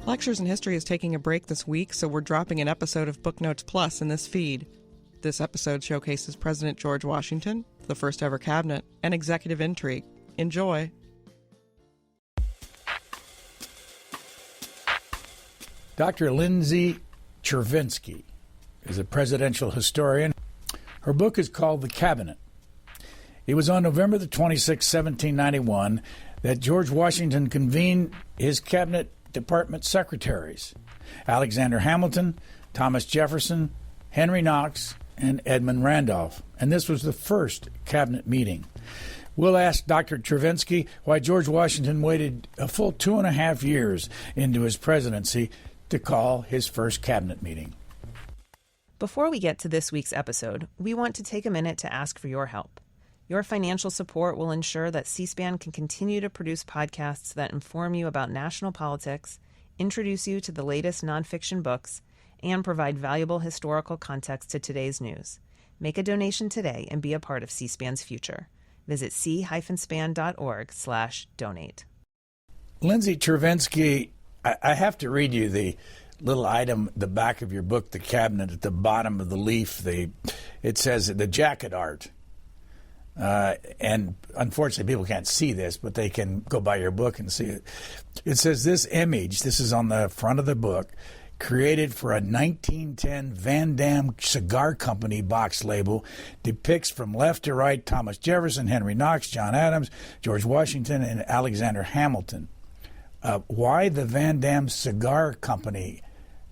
Lectures in History is taking a break this week, so we're dropping an episode of Booknotes Plus in this feed. This episode showcases President George Washington, the first ever cabinet, and executive intrigue. Enjoy. Dr. Lindsay Chervinsky is a presidential historian. Her book is called The Cabinet. It was on November the 26th, 1791, that George Washington convened his cabinet department secretaries: Alexander Hamilton, Thomas Jefferson, Henry Knox, and Edmund Randolph. And this was the first cabinet meeting. We'll ask Dr. Chervinsky why George Washington waited a full 2.5 years into his presidency to call his first cabinet meeting. Before we get to this week's episode, we want to take a minute to ask for your help. Your financial support will ensure that C-SPAN can continue to produce podcasts that inform you about national politics, introduce you to the latest nonfiction books, and provide valuable historical context to today's news. Make a donation today and be a part of C-SPAN's future. Visit c-span.org/donate. Lindsay Chervinsky, I have to read you the little item, the back of your book, The Cabinet, at the bottom of the leaf. It says the jacket art. And unfortunately, people can't see this, but they can go buy your book and see it. It says, this image, this is on the front of the book, created for a 1910 Van Damme Cigar Company box label, depicts from left to right Thomas Jefferson, Henry Knox, John Adams, George Washington, and Alexander Hamilton. Why the Van Damme Cigar Company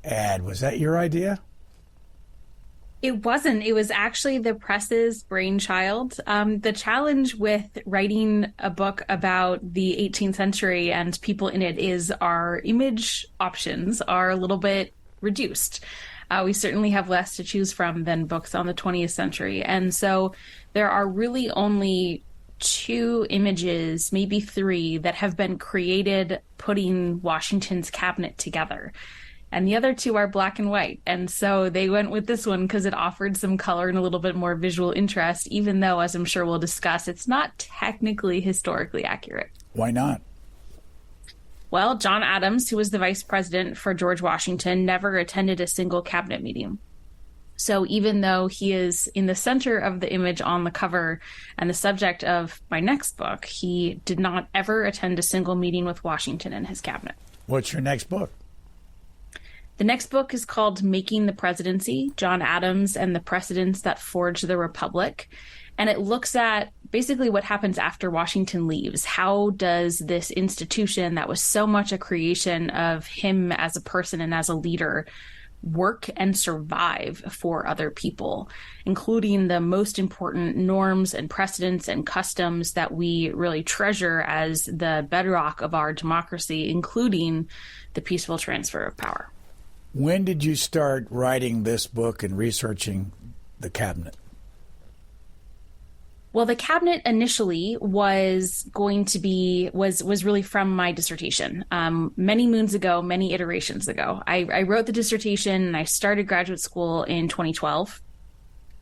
ad? Was that your idea? It wasn't. It was actually the press's brainchild. The challenge with writing a book about the 18th century and people in it is our image options are a little bit reduced. We certainly have less to choose from than books on the 20th century. And so there are really only 2 images, maybe 3, that have been created putting Washington's cabinet together. And the other 2 are black and white. And so they went with this one because it offered some color and a little bit more visual interest, even though, as I'm sure we'll discuss, it's not technically historically accurate. Why not? Well, John Adams, who was the vice president for George Washington, never attended a single cabinet meeting. So even though he is in the center of the image on the cover and the subject of my next book, he did not ever attend a single meeting with Washington and his cabinet. What's your next book? The next book is called Making the Presidency, John Adams and the Precedents That Forged the Republic. And it looks at basically what happens after Washington leaves. How does this institution that was so much a creation of him as a person and as a leader work and survive for other people, including the most important norms and precedents and customs that we really treasure as the bedrock of our democracy, including the peaceful transfer of power. When did you start writing this book and researching the cabinet? Well, the cabinet initially was really from my dissertation. Many moons ago, many iterations ago, I wrote the dissertation and I started graduate school in 2012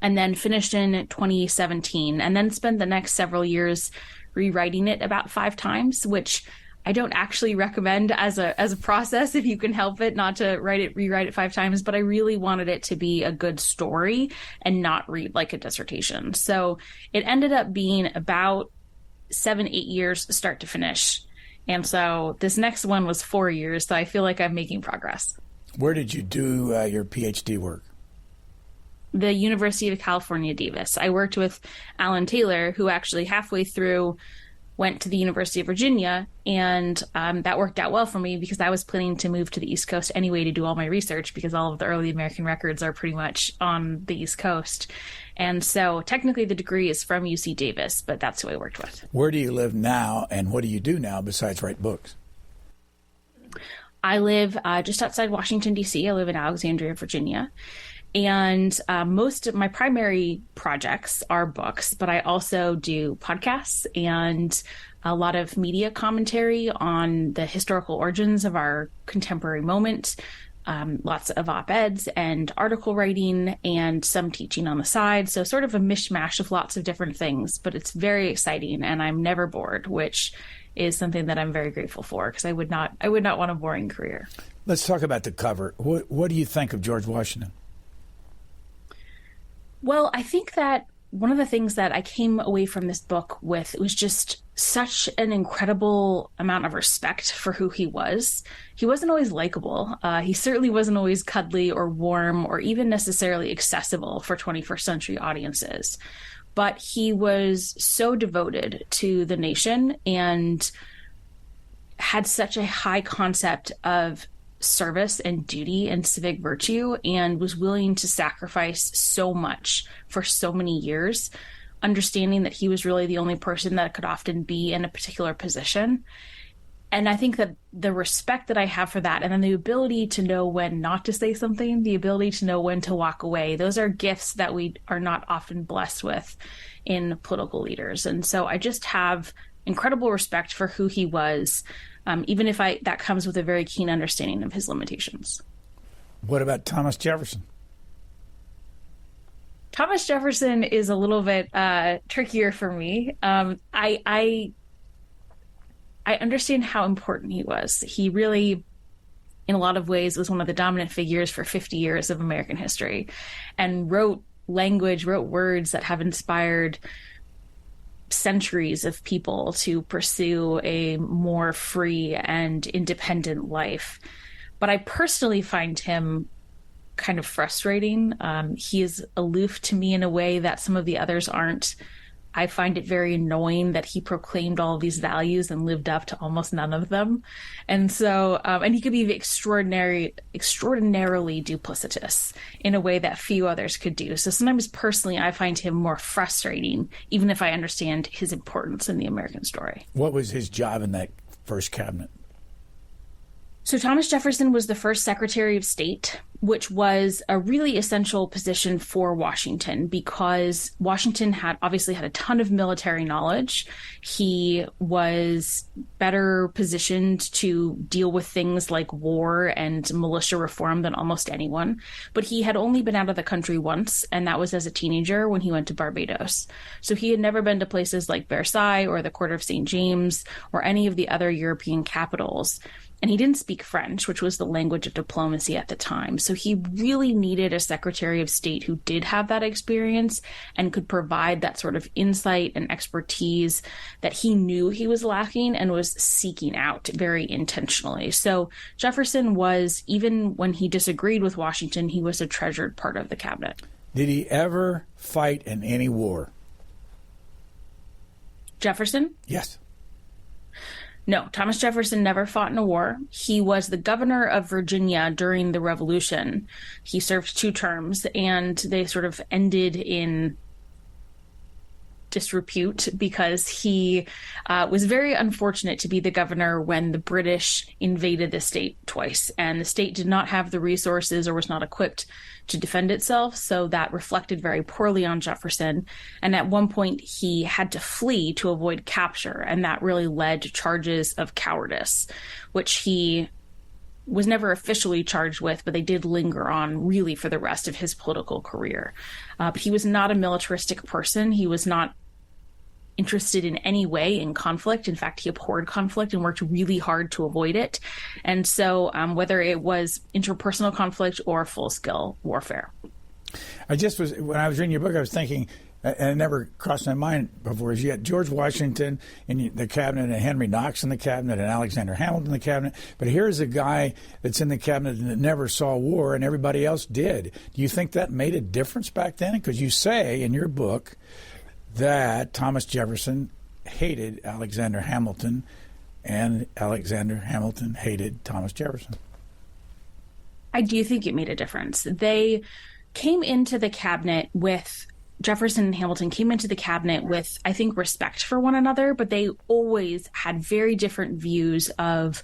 and then finished in 2017 and then spent the next several years rewriting it about 5 times, which I don't actually recommend as a process if you can help it, not to rewrite it 5 times, but I really wanted it to be a good story and not read like a dissertation. So it ended up being about 7-8 years start to finish. And so this next one was 4 years, so I feel like I'm making progress. Where did you do your PhD work? The University of California, Davis. I worked with Alan Taylor, who actually halfway through went to the University of Virginia, and that worked out well for me because I was planning to move to the East Coast anyway to do all my research because all of the early American records are pretty much on the East Coast. And so technically the degree is from UC Davis, but that's who I worked with. Where do you live now, and what do you do now besides write books? I live just outside Washington, D.C. I live in Alexandria, Virginia. And most of my primary projects are books, but I also do podcasts and a lot of media commentary on the historical origins of our contemporary moment, lots of op-eds and article writing and some teaching on the side. So sort of a mishmash of lots of different things, but it's very exciting and I'm never bored, which is something that I'm very grateful for because I would not want a boring career. Let's talk about the cover. What do you think of George Washington? Well, I think that one of the things that I came away from this book with was just such an incredible amount of respect for who he was. He wasn't always likable. He certainly wasn't always cuddly or warm or even necessarily accessible for 21st century audiences. But he was so devoted to the nation and had such a high concept of service and duty and civic virtue, and was willing to sacrifice so much for so many years, understanding that he was really the only person that could often be in a particular position. And I think that the respect that I have for that, and then the ability to know when not to say something, the ability to know when to walk away, those are gifts that we are not often blessed with in political leaders. And so I just have incredible respect for who he was, even if that comes with a very keen understanding of his limitations. What about Thomas Jefferson? Thomas Jefferson is a little bit trickier for me. I understand how important he was. He really, in a lot of ways, was one of the dominant figures for 50 years of American history, and wrote words that have inspired centuries of people to pursue a more free and independent life. But I personally find him kind of frustrating. He is aloof to me in a way that some of the others aren't. I find it very annoying that he proclaimed all of these values and lived up to almost none of them. And so, and he could be extraordinarily duplicitous in a way that few others could do. So sometimes personally, I find him more frustrating, even if I understand his importance in the American story. What was his job in that first cabinet? So Thomas Jefferson was the first Secretary of State, which was a really essential position for Washington because Washington had a ton of military knowledge. He was better positioned to deal with things like war and militia reform than almost anyone. But he had only been out of the country once, and that was as a teenager when he went to Barbados. So he had never been to places like Versailles or the Court of St. James or any of the other European capitals. And he didn't speak French, which was the language of diplomacy at the time. So he really needed a Secretary of State who did have that experience and could provide that sort of insight and expertise that he knew he was lacking and was seeking out very intentionally. So Jefferson was, even when he disagreed with Washington, he was a treasured part of the cabinet. Did he ever fight in any war? Jefferson? Yes. No, Thomas Jefferson never fought in a war. He was the governor of Virginia during the Revolution. He served 2 terms, and they sort of ended in disrepute because he was very unfortunate to be the governor when the British invaded the state twice, and the state did not have the resources or was not equipped to defend itself. So that reflected very poorly on Jefferson. And at one point he had to flee to avoid capture. And that really led to charges of cowardice, which he was never officially charged with, but they did linger on really for the rest of his political career. But he was not a militaristic person. He was not interested in any way in conflict. In fact, he abhorred conflict and worked really hard to avoid it. And so whether it was interpersonal conflict or full-scale warfare. When I was reading your book, I was thinking, and it never crossed my mind before, is you had George Washington in the cabinet and Henry Knox in the cabinet and Alexander Hamilton in the cabinet. But here's a guy that's in the cabinet that never saw war and everybody else did. Do you think that made a difference back then? Because you say in your book that Thomas Jefferson hated Alexander Hamilton and Alexander Hamilton hated Thomas Jefferson. I do think it made a difference. They came into the cabinet with Jefferson and Hamilton came into the cabinet with, I think, respect for one another, but they always had very different views of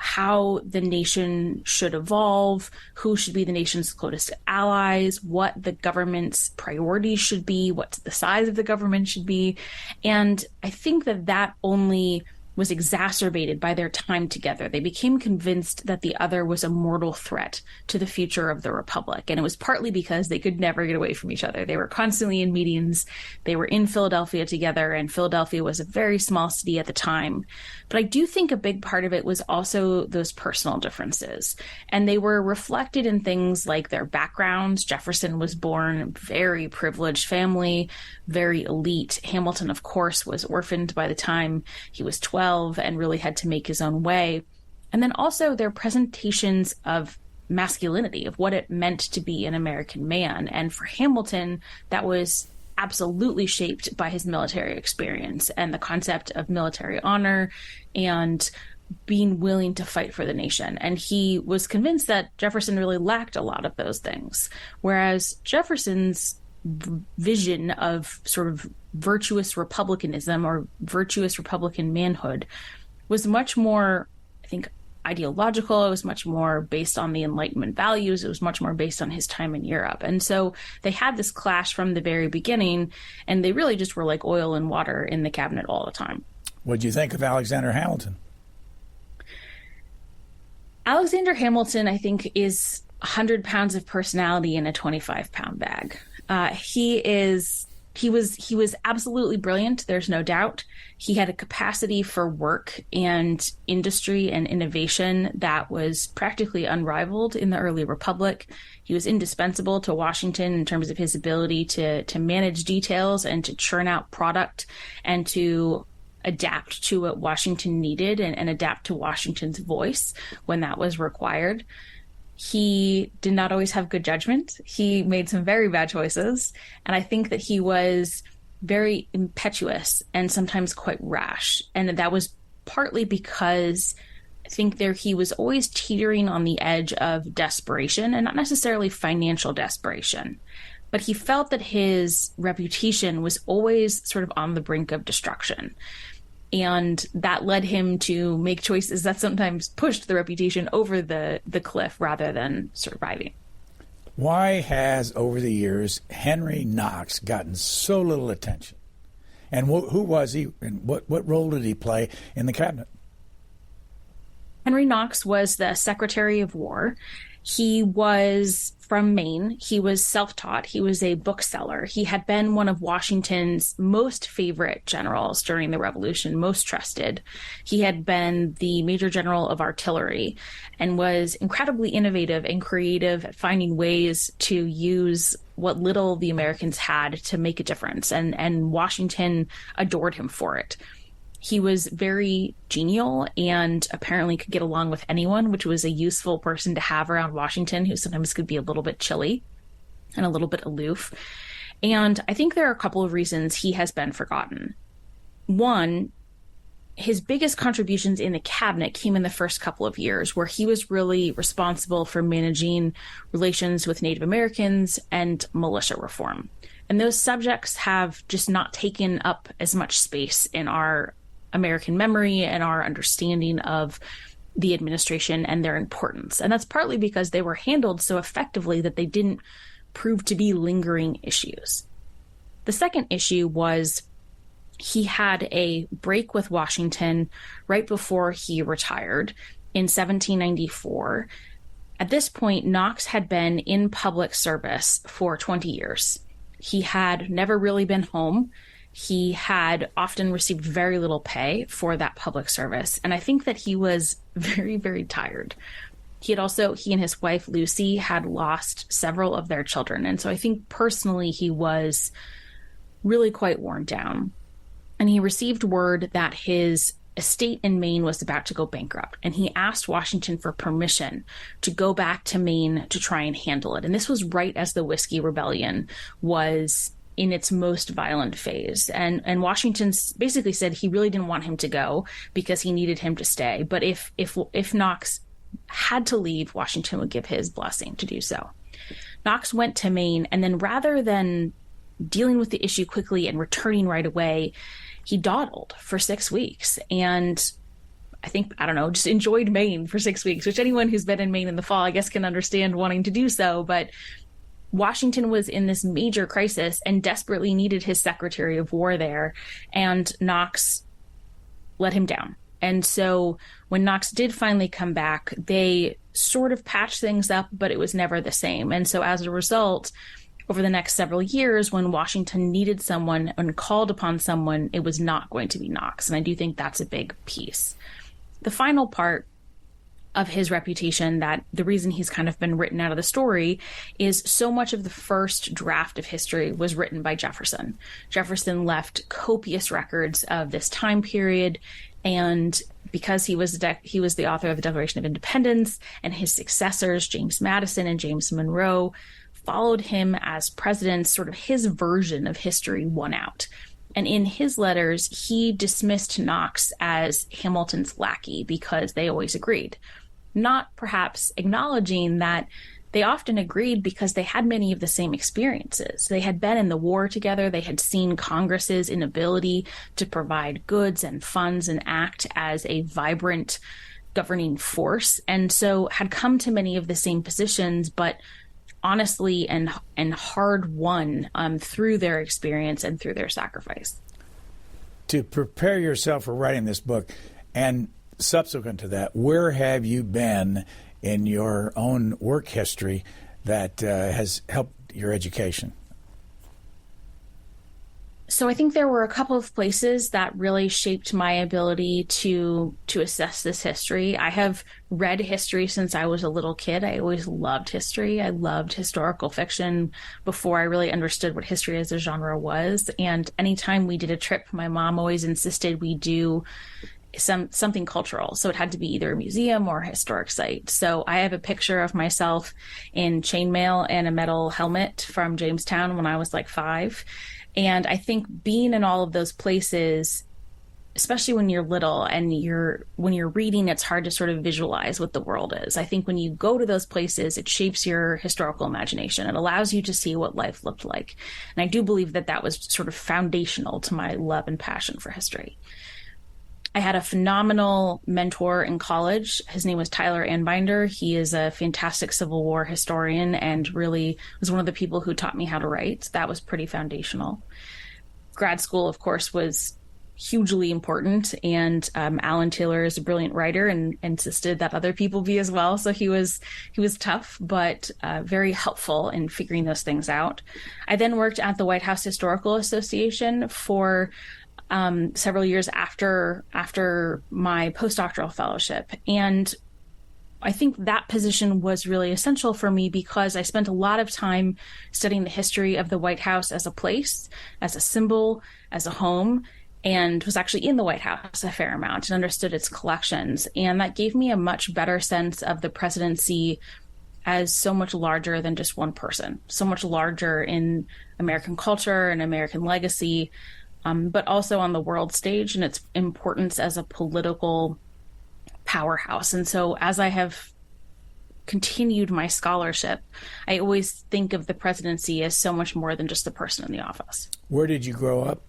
how the nation should evolve, who should be the nation's closest allies, what the government's priorities should be, what the size of the government should be. And I think that only was exacerbated by their time together. They became convinced that the other was a mortal threat to the future of the Republic. And it was partly because they could never get away from each other. They were constantly in meetings. They were in Philadelphia together, and Philadelphia was a very small city at the time. But I do think a big part of it was also those personal differences. And they were reflected in things like their backgrounds. Jefferson was born in a very privileged family, very elite. Hamilton, of course, was orphaned by the time he was 12 and really had to make his own way. And then also their presentations of masculinity, of what it meant to be an American man. And for Hamilton, that was absolutely shaped by his military experience and the concept of military honor and being willing to fight for the nation. And he was convinced that Jefferson really lacked a lot of those things. Whereas Jefferson's vision of sort of virtuous republicanism or virtuous Republican manhood was much more, I think, ideological. It was much more based on the Enlightenment values. It was much more based on his time in Europe. And so they had this clash from the very beginning, and they really just were like oil and water in the cabinet all the time. What do you think of Alexander Hamilton? Alexander Hamilton, I think, is 100 pounds of personality in a 25-pound bag. He was absolutely brilliant. There's no doubt. He had a capacity for work and industry and innovation that was practically unrivaled in the early Republic. He was indispensable to Washington in terms of his ability to manage details and to churn out product and to adapt to what Washington needed and adapt to Washington's voice when that was required. He did not always have good judgment. He made some very bad choices. And I think that he was very impetuous and sometimes quite rash. And that was partly because I think he was always teetering on the edge of desperation, and not necessarily financial desperation. But he felt that his reputation was always sort of on the brink of destruction. And that led him to make choices that sometimes pushed the reputation over the cliff rather than surviving. Why has, over the years, Henry Knox gotten so little attention? And who was he, and what role did he play in the cabinet? Henry Knox was the Secretary of War. He was from Maine. He was self-taught. He was a bookseller. He had been one of Washington's most favorite generals during the Revolution, most trusted. He had been the Major General of Artillery and was incredibly innovative and creative at finding ways to use what little the Americans had to make a difference. And Washington adored him for it. He was very genial and apparently could get along with anyone, which was a useful person to have around Washington, who sometimes could be a little bit chilly and a little bit aloof. And I think there are a couple of reasons he has been forgotten. One, his biggest contributions in the cabinet came in the first couple of years, where he was really responsible for managing relations with Native Americans and militia reform. And those subjects have just not taken up as much space in our American memory and our understanding of the administration and their importance. And that's partly because they were handled so effectively that they didn't prove to be lingering issues. The second issue was he had a break with Washington right before he retired in 1794. At this point, Knox had been in public service for 20 years. He had never really been home. He had often received very little pay for that public service. And I think that he was very, very tired. He and his wife, Lucy, had lost several of their children. And so I think personally he was really quite worn down. And he received word that his estate in Maine was about to go bankrupt. And he asked Washington for permission to go back to Maine to try and handle it. And this was right as the Whiskey Rebellion was in its most violent phase. And Washington basically said he really didn't want him to go because he needed him to stay. But if Knox had to leave, Washington would give his blessing to do so. Knox went to Maine, and then rather than dealing with the issue quickly and returning right away, he dawdled for 6 weeks. And just enjoyed Maine for 6 weeks, which anyone who's been in Maine in the fall, I guess, can understand wanting to do so. But Washington was in this major crisis and desperately needed his Secretary of War there, and Knox let him down. And so when Knox did finally come back, they sort of patched things up, but it was never the same. And so as a result, over the next several years, when Washington needed someone and called upon someone, it was not going to be Knox. And I do think that's a big piece. The final part of his reputation, that the reason he's kind of been written out of the story, is so much of the first draft of history was written by Jefferson. Jefferson left copious records of this time period, and because he was the author of the Declaration of Independence, and his successors, James Madison and James Monroe, followed him as presidents, sort of his version of history won out. And in his letters, he dismissed Knox as Hamilton's lackey because they always agreed, not perhaps acknowledging that they often agreed because they had many of the same experiences. They had been in the war together. They had seen Congress's inability to provide goods and funds and act as a vibrant governing force, and so had come to many of the same positions, but honestly and hard won through their experience and through their sacrifice. To prepare yourself for writing this book, and subsequent to that, where have you been in your own work history that has helped your education? So I think there were a couple of places that really shaped my ability to assess this history. I have read history since I was a little kid. I always loved history. I loved historical fiction before I really understood what history as a genre was. And anytime we did a trip, my mom always insisted we do something cultural. So it had to be either a museum or a historic site. So I have a picture of myself in chainmail and a metal helmet from Jamestown when I was like 5. And I think being in all of those places, especially when you're little and when you're reading, it's hard to sort of visualize what the world is. I think when you go to those places, it shapes your historical imagination. It allows you to see what life looked like. And I do believe that that was sort of foundational to my love and passion for history. I had a phenomenal mentor in college. His name was Tyler Anbinder. He is a fantastic Civil War historian and really was one of the people who taught me how to write. That was pretty foundational. Grad school, of course, was hugely important. And Alan Taylor is a brilliant writer and insisted that other people be as well. So he was tough, but very helpful in figuring those things out. I then worked at the White House Historical Association for several years after my postdoctoral fellowship. And I think that position was really essential for me because I spent a lot of time studying the history of the White House as a place, as a symbol, as a home, and was actually in the White House a fair amount and understood its collections. And that gave me a much better sense of the presidency as so much larger than just one person, so much larger in American culture and American legacy, but also on the world stage and its importance as a political powerhouse. And so as I have continued my scholarship, I always think of the presidency as so much more than just the person in the office. Where did you grow up?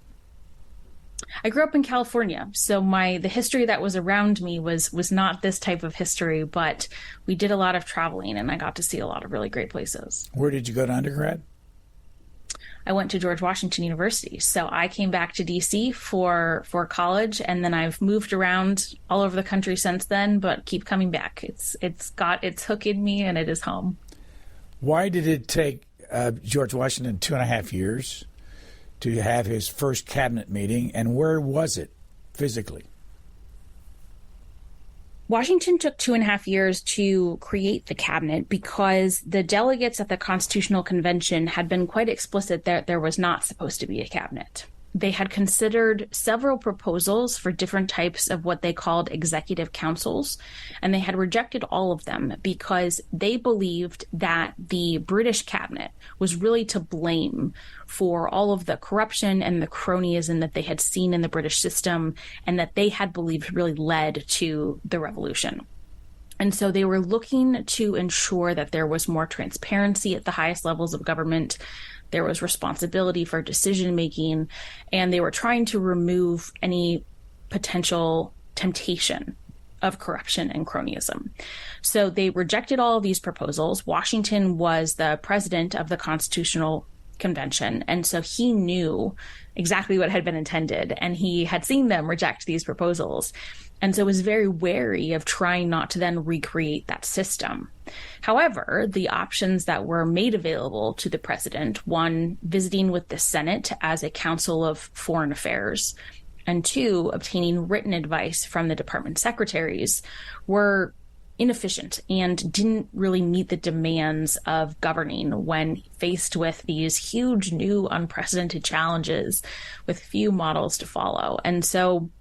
I grew up in California. So the history that was around me was not this type of history, but we did a lot of traveling and I got to see a lot of really great places. Where did you go to undergrad? I went to George Washington University. So I came back to DC for college, and then I've moved around all over the country since then, but keep coming back. It's got its hook in me, and it is home. Why did it take George Washington 2.5 years to have his first cabinet meeting, and where was it physically? Washington took 2.5 years to create the cabinet because the delegates at the Constitutional Convention had been quite explicit that there was not supposed to be a cabinet. They had considered several proposals for different types of what they called executive councils, and they had rejected all of them because they believed that the British cabinet was really to blame for all of the corruption and the cronyism that they had seen in the British system and that they had believed really led to the revolution. And so they were looking to ensure that there was more transparency at the highest levels of government. There was responsibility for decision-making, and they were trying to remove any potential temptation of corruption and cronyism. So they rejected all of these proposals. Washington was the president of the Constitutional convention. And so he knew exactly what had been intended, and he had seen them reject these proposals. And so was very wary of trying not to then recreate that system. However, the options that were made available to the president, one, visiting with the Senate as a council of foreign affairs, and two, obtaining written advice from the department secretaries, were inefficient and didn't really meet the demands of governing when faced with these huge, new, unprecedented challenges with few models to follow. And so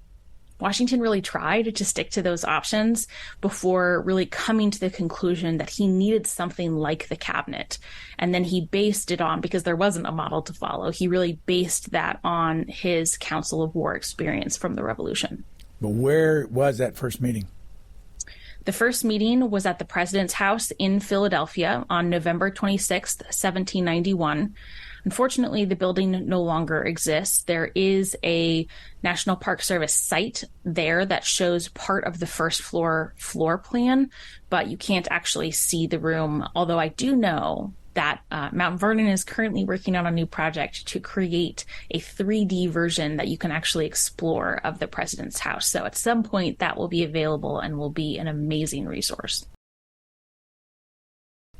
Washington really tried to stick to those options before really coming to the conclusion that he needed something like the cabinet. And then he based it on, because there wasn't a model to follow, he really based that on his Council of War experience from the Revolution. But where was that first meeting? The first meeting was at the President's House in Philadelphia on November 26th, 1791. Unfortunately, the building no longer exists. There is a National Park Service site there that shows part of the first floor plan, but you can't actually see the room. Although I do know that Mount Vernon is currently working on a new project to create a 3D version that you can actually explore of the President's House. So at some point that will be available and will be an amazing resource.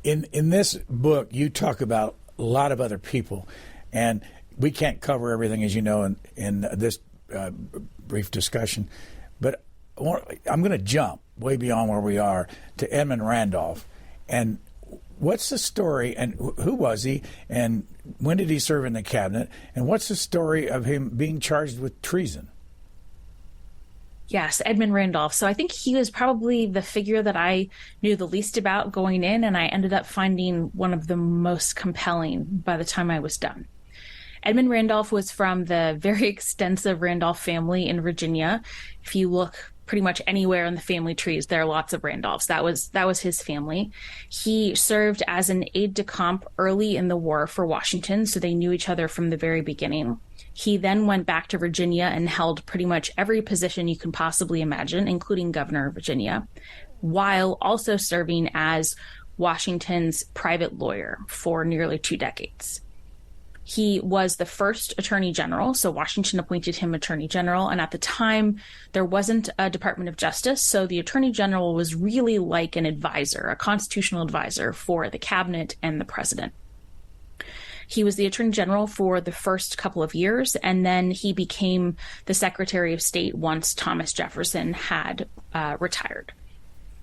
In this book, you talk about a lot of other people, and we can't cover everything, as you know, in this brief discussion. But I'm going to jump way beyond where we are to Edmund Randolph. And what's the story, and who was he, and when did he serve in the cabinet, and what's the story of him being charged with treason? Yes, Edmund Randolph. So I think he was probably the figure that I knew the least about going in, and I ended up finding one of the most compelling by the time I was done. Edmund Randolph was from the very extensive Randolph family in Virginia. If you look pretty much anywhere in the family trees, there are lots of Randolphs. That was his family. He served as an aide-de-camp early in the war for Washington, so they knew each other from the very beginning. He then went back to Virginia and held pretty much every position you can possibly imagine, including governor of Virginia, while also serving as Washington's private lawyer for nearly 2 decades. He was the first attorney general, so Washington appointed him attorney general, and at the time, there wasn't a Department of Justice, so the attorney general was really like an advisor, a constitutional advisor for the cabinet and the president. He was the attorney general for the first couple of years, and then he became the Secretary of State once Thomas Jefferson had retired.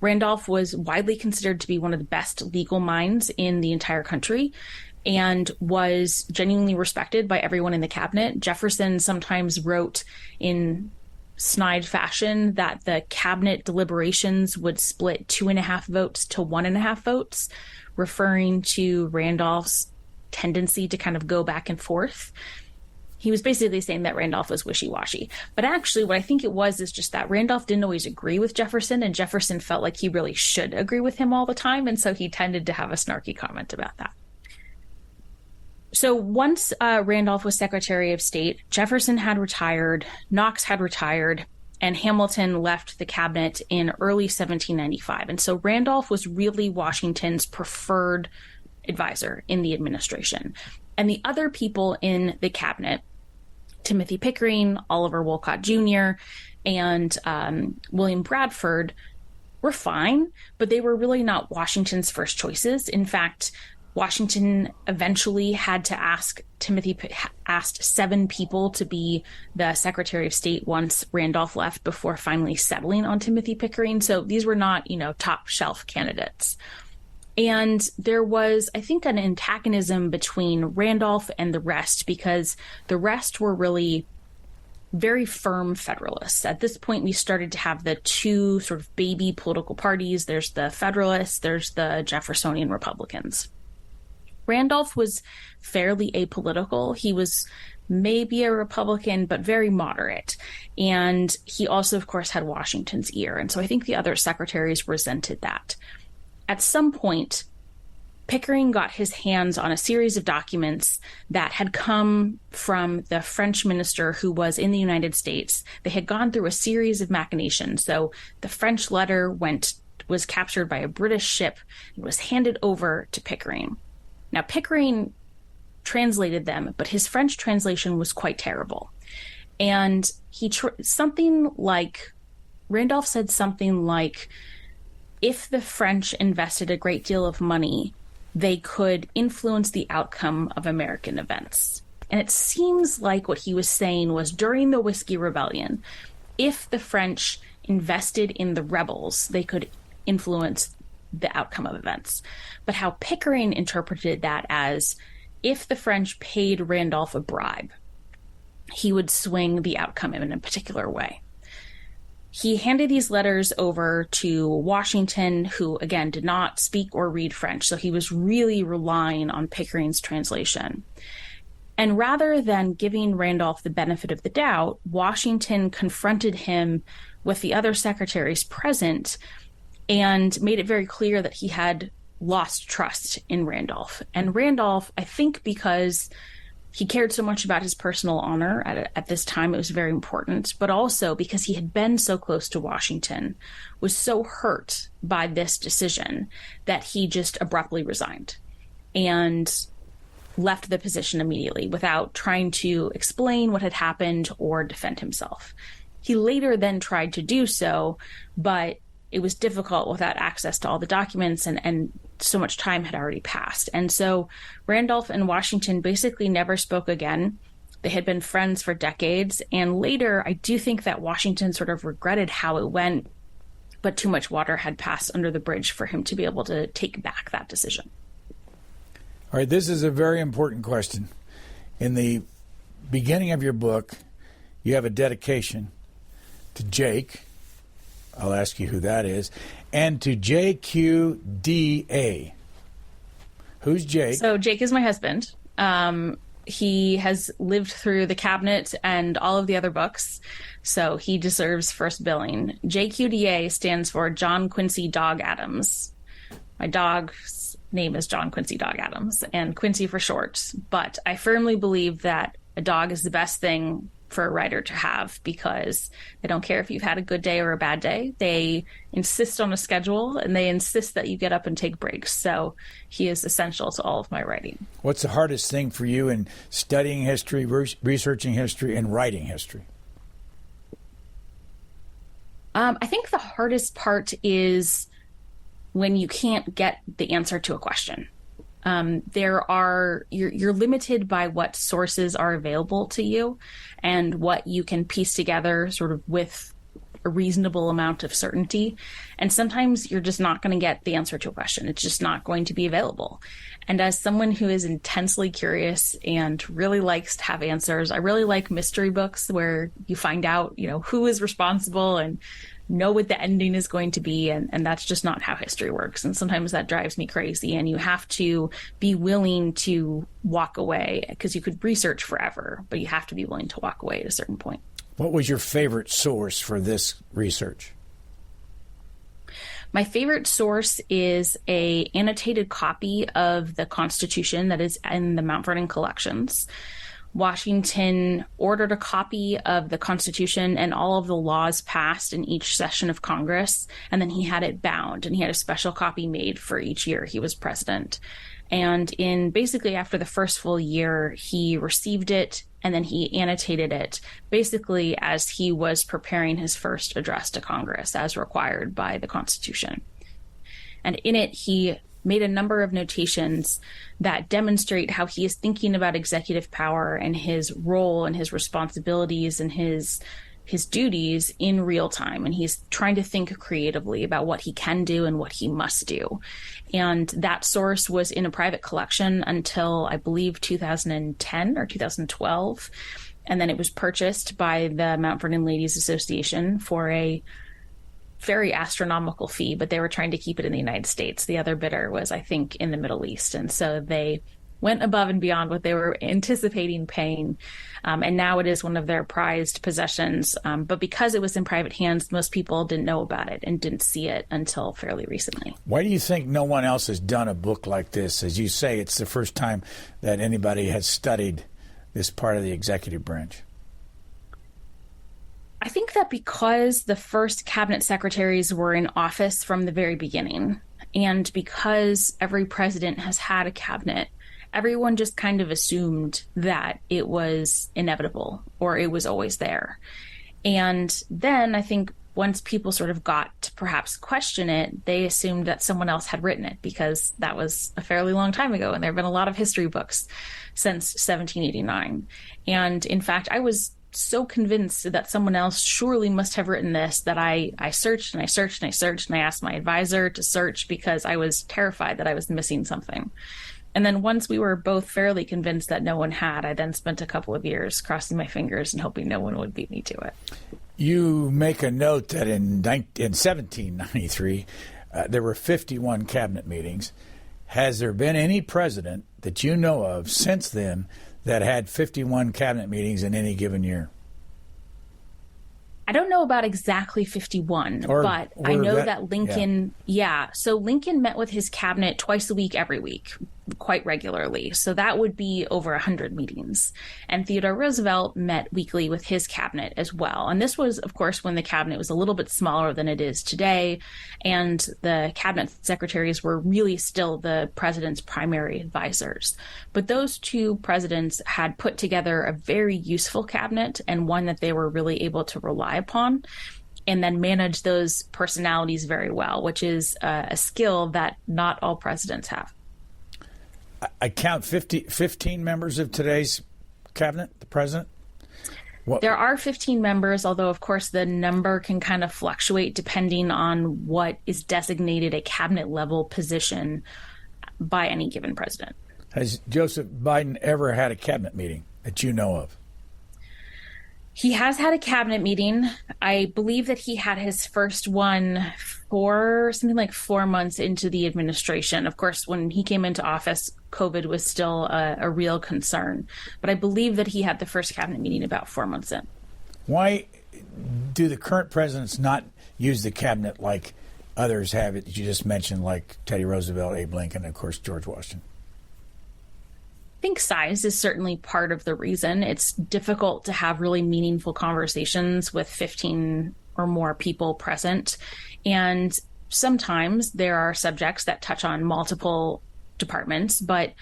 Randolph was widely considered to be one of the best legal minds in the entire country and was genuinely respected by everyone in the cabinet. Jefferson sometimes wrote in snide fashion that the cabinet deliberations would split 2.5 votes to 1.5 votes, referring to Randolph's tendency to kind of go back and forth. He was basically saying that Randolph was wishy-washy. But actually, what I think it was is just that Randolph didn't always agree with Jefferson, and Jefferson felt like he really should agree with him all the time, and so he tended to have a snarky comment about that. So once Randolph was Secretary of State, Jefferson had retired, Knox had retired, and Hamilton left the cabinet in early 1795. And so Randolph was really Washington's preferred advisor in the administration. And the other people in the cabinet, Timothy Pickering, Oliver Wolcott Jr., and William Bradford, were fine, but they were really not Washington's first choices. In fact, Washington eventually had to asked 7 people to be the Secretary of State once Randolph left before finally settling on Timothy Pickering. So these were not, top shelf candidates. And there was, I think, an antagonism between Randolph and the rest because the rest were really very firm Federalists. At this point, we started to have the 2 sort of baby political parties. There's the Federalists, there's the Jeffersonian Republicans. Randolph was fairly apolitical. He was maybe a Republican, but very moderate. And he also, of course, had Washington's ear. And so I think the other secretaries resented that. At some point, Pickering got his hands on a series of documents that had come from the French minister who was in the United States. They had gone through a series of machinations. So the French letter was captured by a British ship and was handed over to Pickering. Now, Pickering translated them, but his French translation was quite terrible. And Randolph said something like, if the French invested a great deal of money, they could influence the outcome of American events. And it seems like what he was saying was, during the Whiskey Rebellion, if the French invested in the rebels, they could influence the outcome of events. But how Pickering interpreted that as, if the French paid Randolph a bribe, he would swing the outcome in a particular way. He handed these letters over to Washington, who, again, did not speak or read French, so he was really relying on Pickering's translation. And rather than giving Randolph the benefit of the doubt, Washington confronted him with the other secretaries present and made it very clear that he had lost trust in Randolph. And Randolph, I think because he cared so much about his personal honor at this time, it was very important, but also because he had been so close to Washington, was so hurt by this decision that he just abruptly resigned and left the position immediately without trying to explain what had happened or defend himself. He later then tried to do so, but it was difficult without access to all the documents, and so much time had already passed. And so Randolph and Washington basically never spoke again. They had been friends for decades. And later, I do think that Washington sort of regretted how it went, but too much water had passed under the bridge for him to be able to take back that decision. All right, this is a very important question. In the beginning of your book, you have a dedication to Jake. I'll ask you who that is. And to JQDA. Who's Jake? So Jake is my husband. He has lived through the cabinet and all of the other books, so he deserves first billing. JQDA stands for John Quincy Dog Adams. My dog's name is John Quincy Dog Adams, and Quincy for short. But I firmly believe that a dog is the best thing for a writer to have, because they don't care if you've had a good day or a bad day. They insist on a schedule, and they insist that you get up and take breaks. So he is essential to all of my writing. What's the hardest thing for you in studying history, researching history, and writing history? I think the hardest part is when you can't get the answer to a question. You're limited by what sources are available to you and what you can piece together sort of with a reasonable amount of certainty. And sometimes you're just not going to get the answer to a question. It's just not going to be available. And as someone who is intensely curious and really likes to have answers, I really like mystery books where you find out, who is responsible and know what the ending is going to be, and that's just not how history works. And sometimes that drives me crazy, and you have to be willing to walk away, because you could research forever, but you have to be willing to walk away at a certain point. What was your favorite source for this research? My favorite source is an annotated copy of the Constitution that is in the Mount Vernon collections. Washington ordered a copy of the Constitution and all of the laws passed in each session of Congress, and then he had it bound, and he had a special copy made for each year he was president. And basically after the first full year, he received it, and then he annotated it basically as he was preparing his first address to Congress, as required by the Constitution. And in it, he made a number of notations that demonstrate how he is thinking about executive power and his role and his responsibilities and his duties in real time. And he's trying to think creatively about what he can do and what he must do. And that source was in a private collection until, I believe, 2010 or 2012. And then it was purchased by the Mount Vernon Ladies Association for a very astronomical fee, but they were trying to keep it in the United States. The other bidder was, I think, in the Middle East. And so they went above and beyond what they were anticipating paying. And now it is one of their prized possessions. But because it was in private hands, most people didn't know about it and didn't see it until fairly recently. Why do you think no one else has done a book like this? As you say, it's the first time that anybody has studied this part of the executive branch. I think that because the first cabinet secretaries were in office from the very beginning, and because every president has had a cabinet, everyone just kind of assumed that it was inevitable or it was always there. And then I think once people sort of got to perhaps question it, they assumed that someone else had written it, because that was a fairly long time ago. And there have been a lot of history books since 1789. And in fact, I was so convinced that someone else surely must have written this that I searched and I searched and I searched, and I asked my advisor to search because I was terrified that I was missing something. And then once we were both fairly convinced that no one had, I then spent a couple of years crossing my fingers and hoping no one would beat me to it. You make a note that in 1793, there were 51 cabinet meetings. Has there been any president that you know of since then that had 51 cabinet meetings in any given year? I don't know about exactly 51, but I know that Lincoln, So Lincoln met with his cabinet twice a week, every week, quite regularly. So that would be over 100 meetings. And Theodore Roosevelt met weekly with his cabinet as well. And this was, of course, when the cabinet was a little bit smaller than it is today. And the cabinet secretaries were really still the president's primary advisors. But those two presidents had put together a very useful cabinet, and one that they were really able to rely upon, and then manage those personalities very well, which is a skill that not all presidents have. I count 15 members of today's cabinet, the president. There are 15 members, although, of course, the number can kind of fluctuate depending on what is designated a cabinet level position by any given president. Has Joseph Biden ever had a cabinet meeting that you know of? He has had a cabinet meeting. I believe that he had his first one for something like 4 months into the administration. Of course, when he came into office, COVID was still a real concern. But I believe that he had the first cabinet meeting about 4 months in. Why do the current presidents not use the cabinet like others have it, that you just mentioned, like Teddy Roosevelt, Abe Lincoln, and, of course, George Washington? I think size is certainly part of the reason. It's difficult to have really meaningful conversations with 15 or more people present. And sometimes there are subjects that touch on multiple departments, but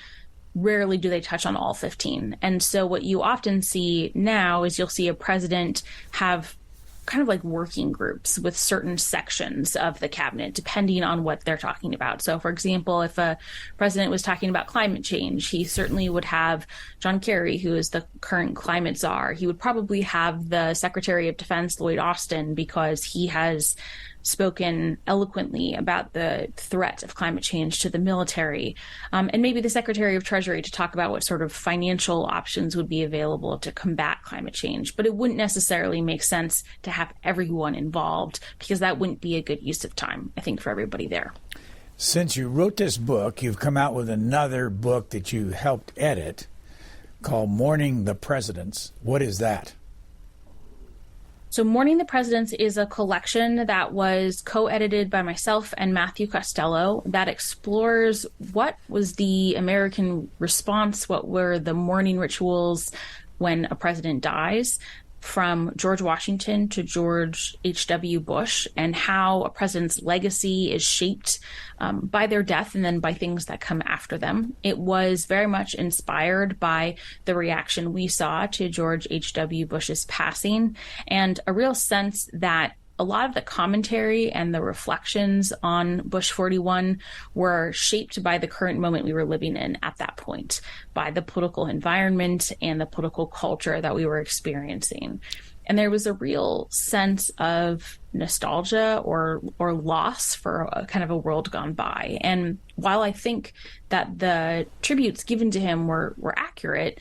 rarely do they touch on all 15. And so what you often see now is you'll see a president have kind of like working groups with certain sections of the cabinet, depending on what they're talking about. So, for example, if a president was talking about climate change, he certainly would have John Kerry, who is the current climate czar. He would probably have the Secretary of Defense, Lloyd Austin, because he has spoken eloquently about the threat of climate change to the military, and maybe the Secretary of Treasury to talk about what sort of financial options would be available to combat climate change. But it wouldn't necessarily make sense to have everyone involved, because that wouldn't be a good use of time, I think, for everybody there. Since you wrote this book, you've come out with another book that you helped edit called Mourning the Presidents. What is that? So Mourning the Presidents is a collection that was co-edited by myself and Matthew Costello that explores what was the American response, what were the mourning rituals when a president dies, from George Washington to George H.W. Bush, and how a president's legacy is shaped by their death and then by things that come after them. It was very much inspired by the reaction we saw to George H.W. Bush's passing, and a real sense that a lot of the commentary and the reflections on Bush 41 were shaped by the current moment we were living in at that point, by the political environment and the political culture that we were experiencing. And there was a real sense of nostalgia or loss for a kind of a world gone by. And while I think that the tributes given to him were accurate,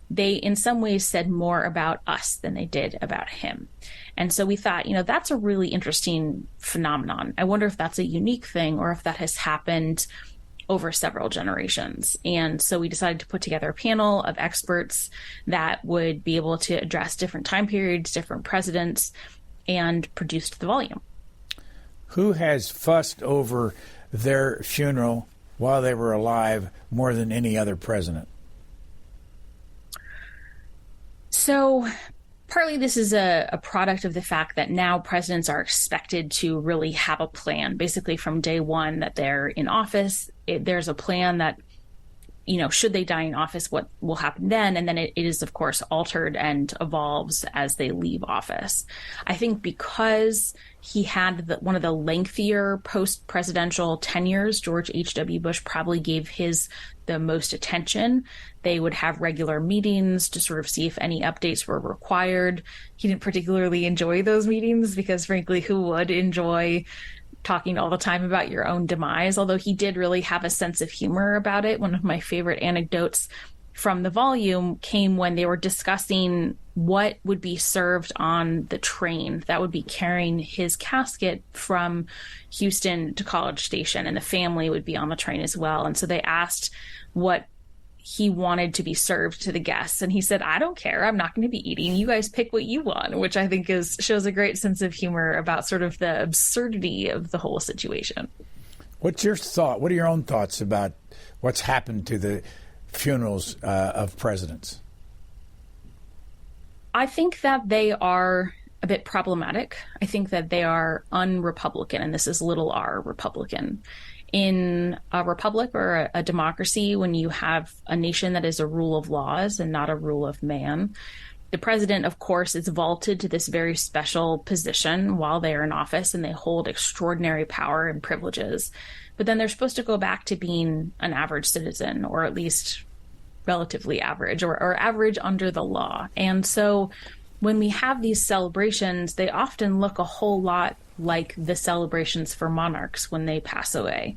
they in some ways said more about us than they did about him. And so we thought, that's a really interesting phenomenon. I wonder if that's a unique thing or if that has happened over several generations. And so we decided to put together a panel of experts that would be able to address different time periods, different presidents, and produced the volume. Who has fussed over their funeral while they were alive more than any other president? So partly this is a product of the fact that now presidents are expected to really have a plan. Basically, from day one that they're in office, there's a plan that should they die in office, what will happen then? And then it is, of course, altered and evolves as they leave office. I think because he had one of the lengthier post-presidential tenures, George H.W. Bush probably gave his the most attention. They would have regular meetings to sort of see if any updates were required. He didn't particularly enjoy those meetings because, frankly, who would enjoy talking all the time about your own demise, although he did really have a sense of humor about it. One of my favorite anecdotes from the volume came when they were discussing what would be served on the train that would be carrying his casket from Houston to College Station, and the family would be on the train as well. And so they asked what he wanted to be served to the guests, and he said, "I don't care. I'm not going to be eating. You guys pick what you want," which I think shows a great sense of humor about sort of the absurdity of the whole situation. What's your thought? What are your own thoughts about what's happened to the funerals of presidents? I think that they are a bit problematic. I think that they are un-Republican, and this is little r Republican. In a republic or a democracy, when you have a nation that is a rule of laws and not a rule of man, the president, of course, is vaulted to this very special position while they are in office, and they hold extraordinary power and privileges. But then they're supposed to go back to being an average citizen, or at least relatively average, or average under the law. And so when we have these celebrations, they often look a whole lot like the celebrations for monarchs when they pass away.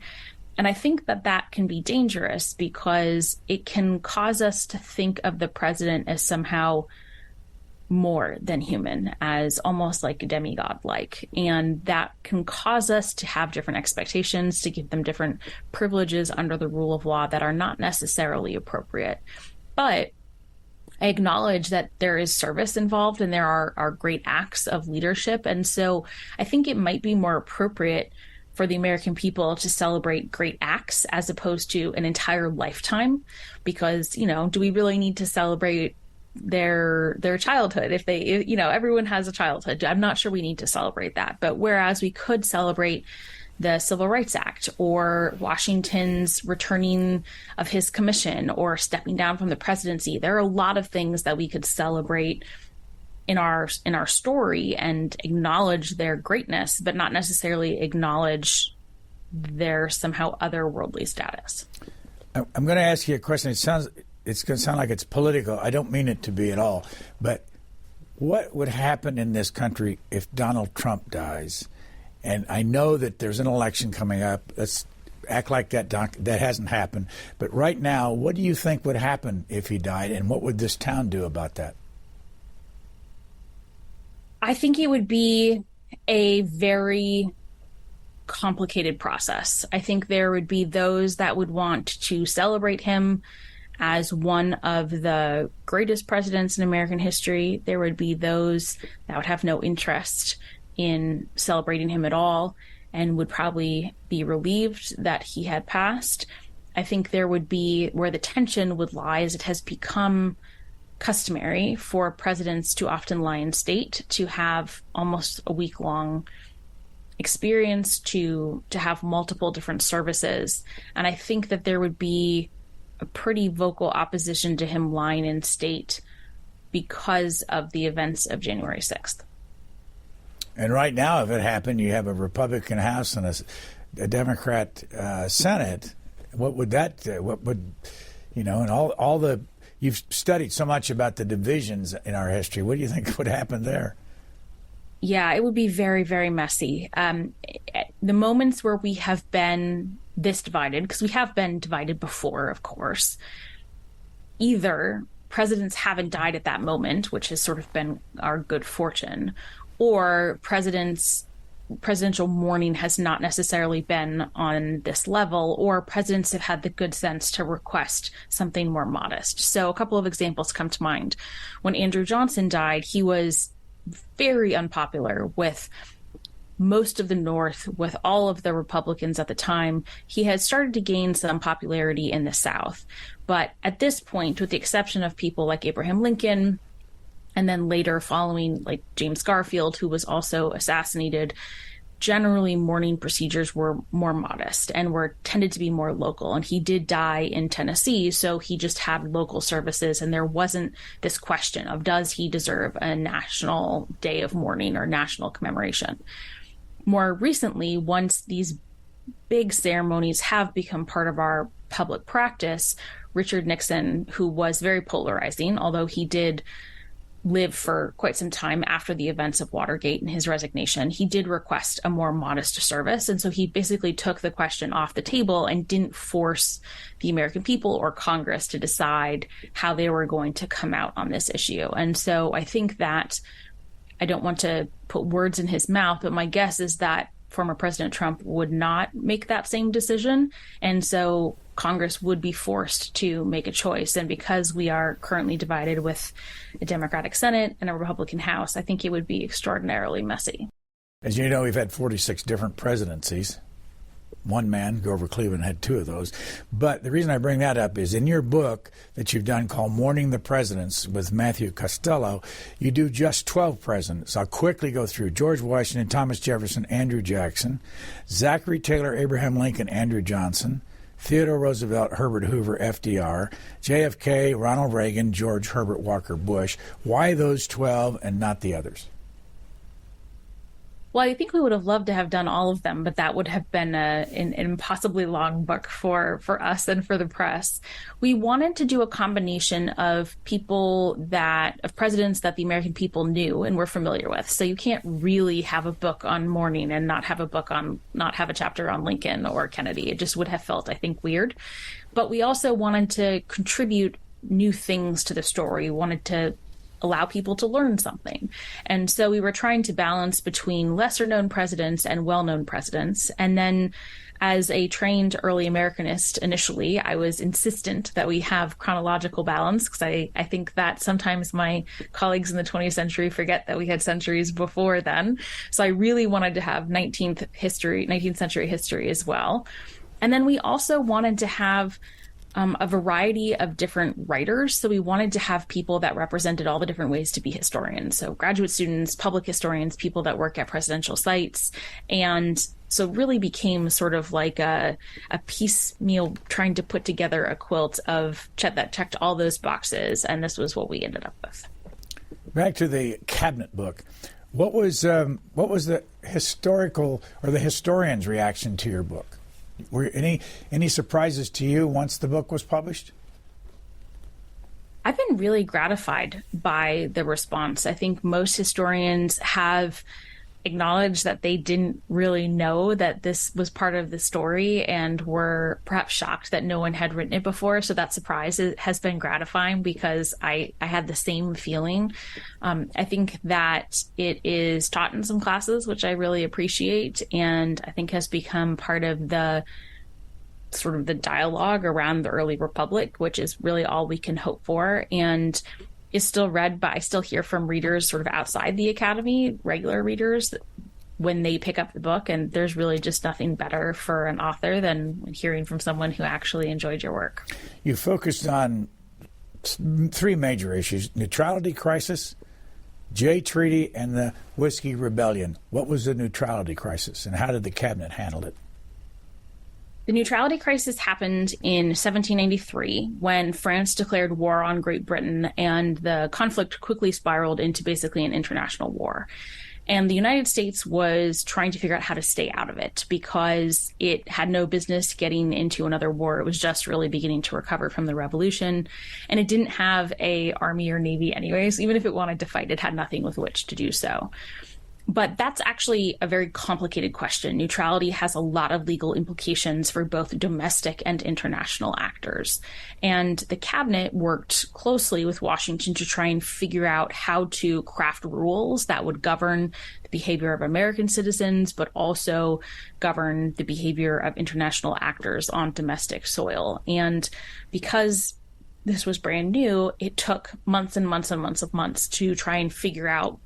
And I think that that can be dangerous because it can cause us to think of the president as somehow more than human, as almost like demigod-like. And that can cause us to have different expectations, to give them different privileges under the rule of law that are not necessarily appropriate. But I acknowledge that there is service involved and there are great acts of leadership. And so I think it might be more appropriate for the American people to celebrate great acts as opposed to an entire lifetime. Because, do we really need to celebrate their childhood? If they, everyone has a childhood. I'm not sure we need to celebrate that. But whereas we could celebrate the Civil Rights Act, or Washington's returning of his commission, or stepping down from the presidency, there are a lot of things that we could celebrate in our story and acknowledge their greatness, but not necessarily acknowledge their somehow otherworldly status. I'm going to ask you a question. It's going to sound like it's political. I don't mean it to be at all. But what would happen in this country if Donald Trump dies? And I know that there's an election coming up. Let's act like that hasn't happened. But right now, what do you think would happen if he died, and what would this town do about that? I think it would be a very complicated process. I think there would be those that would want to celebrate him as one of the greatest presidents in American history. There would be those that would have no interest in celebrating him at all and would probably be relieved that he had passed. I think there would be where the tension would lie, as it has become customary for presidents to often lie in state, to have almost a week-long experience, to have multiple different services. And I think that there would be a pretty vocal opposition to him lying in state because of the events of January 6th. And right now, if it happened, you have a Republican House and a Democrat Senate. What would that? What would, and all the you've studied so much about the divisions in our history. What do you think would happen there? Yeah, it would be very, very messy. The moments where we have been this divided, because we have been divided before, of course, either presidents haven't died at that moment, which has sort of been our good fortune, or presidential mourning has not necessarily been on this level, or presidents have had the good sense to request something more modest. So a couple of examples come to mind. When Andrew Johnson died, he was very unpopular with most of the North, with all of the Republicans at the time. He had started to gain some popularity in the South. But at this point, with the exception of people like Abraham Lincoln, and then later following like James Garfield, who was also assassinated, generally mourning procedures were more modest and were tended to be more local. And he did die in Tennessee, so he just had local services, and there wasn't this question of, does he deserve a national day of mourning or national commemoration? More recently, once these big ceremonies have become part of our public practice, Richard Nixon, who was very polarizing, although he did live for quite some time after the events of Watergate and his resignation, he did request a more modest service. And so he basically took the question off the table and didn't force the American people or Congress to decide how they were going to come out on this issue. And so I think that, I don't want to put words in his mouth, but my guess is that former President Trump would not make that same decision. And so Congress would be forced to make a choice. And because we are currently divided with a Democratic Senate and a Republican House, I think it would be extraordinarily messy. As you know, we've had 46 different presidencies. One man, Grover Cleveland, had 2 of those. But the reason I bring that up is in your book that you've done called Mourning the Presidents with Matthew Costello, you do just 12 presidents. I'll quickly go through George Washington, Thomas Jefferson, Andrew Jackson, Zachary Taylor, Abraham Lincoln, Andrew Johnson, Theodore Roosevelt, Herbert Hoover, FDR, JFK, Ronald Reagan, George Herbert Walker Bush. Why those 12 and not the others? Well, I think we would have loved to have done all of them, but that would have been an impossibly long book for us and for the press. We wanted to do a combination of presidents that the American people knew and were familiar with. So you can't really have a book on mourning and not have a chapter on Lincoln or Kennedy. It just would have felt, I think, weird. But we also wanted to contribute new things to the story. We wanted to allow people to learn something. And so we were trying to balance between lesser known presidents and well-known presidents. And then as a trained early Americanist initially, I was insistent that we have chronological balance because I think that sometimes my colleagues in the 20th century forget that we had centuries before then. So I really wanted to have 19th century history as well. And then we also wanted to have a variety of different writers. So we wanted to have people that represented all the different ways to be historians. So graduate students, public historians, people that work at presidential sites. And so it really became sort of like a piecemeal trying to put together a quilt of that checked all those boxes. And this was what we ended up with. Back to the cabinet book. What was the historical or the historian's reaction to your book? Were any surprises to you once the book was published? I've been really gratified by the response. I think most historians have acknowledged that they didn't really know that this was part of the story and were perhaps shocked that no one had written it before. So that surprise has been gratifying because I had the same feeling. I think that it is taught in some classes, which I really appreciate, and I think has become part of the sort of the dialogue around the early republic, which is really all we can hope for. And is still read, but I still hear from readers sort of outside the academy, regular readers, when they pick up the book. And there's really just nothing better for an author than hearing from someone who actually enjoyed your work. You focused on 3 major issues: neutrality crisis, Jay Treaty, and the Whiskey Rebellion. What was the neutrality crisis, and how did the cabinet handle it? The neutrality crisis happened in 1793 when France declared war on Great Britain, and the conflict quickly spiraled into basically an international war. And the United States was trying to figure out how to stay out of it because it had no business getting into another war. It was just really beginning to recover from the revolution, and it didn't have an army or navy anyways. Even if it wanted to fight, it had nothing with which to do so. But that's actually a very complicated question. Neutrality has a lot of legal implications for both domestic and international actors. And the cabinet worked closely with Washington to try and figure out how to craft rules that would govern the behavior of American citizens, but also govern the behavior of international actors on domestic soil. And because this was brand new, it took months and months and months to try and figure out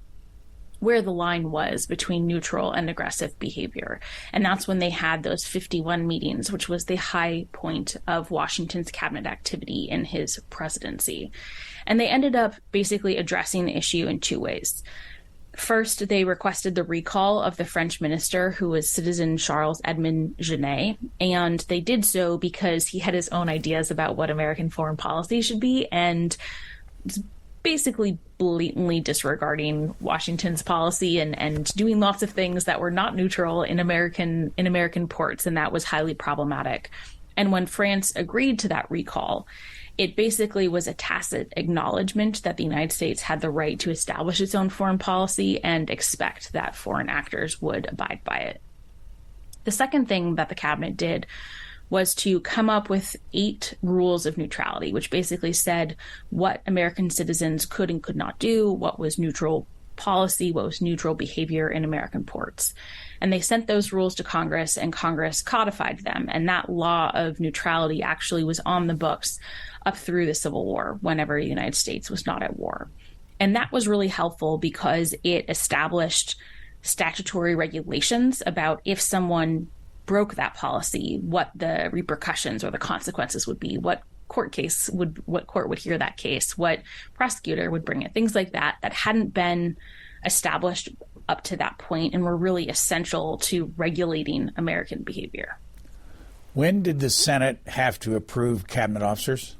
where the line was between neutral and aggressive behavior. And that's when they had those 51 meetings, which was the high point of Washington's cabinet activity in his presidency. And they ended up basically addressing the issue in 2 ways. First, they requested the recall of the French minister, who was citizen Charles Edmund Genet, and they did so because he had his own ideas about what American foreign policy should be, and basically blatantly disregarding Washington's policy and doing lots of things that were not neutral in American ports, and that was highly problematic. And when France agreed to that recall, it basically was a tacit acknowledgement that the United States had the right to establish its own foreign policy and expect that foreign actors would abide by it. The second thing that the cabinet did was to come up with 8 rules of neutrality, which basically said what American citizens could and could not do, what was neutral policy, what was neutral behavior in American ports. And they sent those rules to Congress, and Congress codified them. And that law of neutrality actually was on the books up through the Civil War, whenever the United States was not at war. And that was really helpful because it established statutory regulations about if someone broke that policy, what the repercussions or the consequences would be, what court would hear that case, what prosecutor would bring it, things like that hadn't been established up to that point and were really essential to regulating American behavior. When did the Senate have to approve cabinet officers?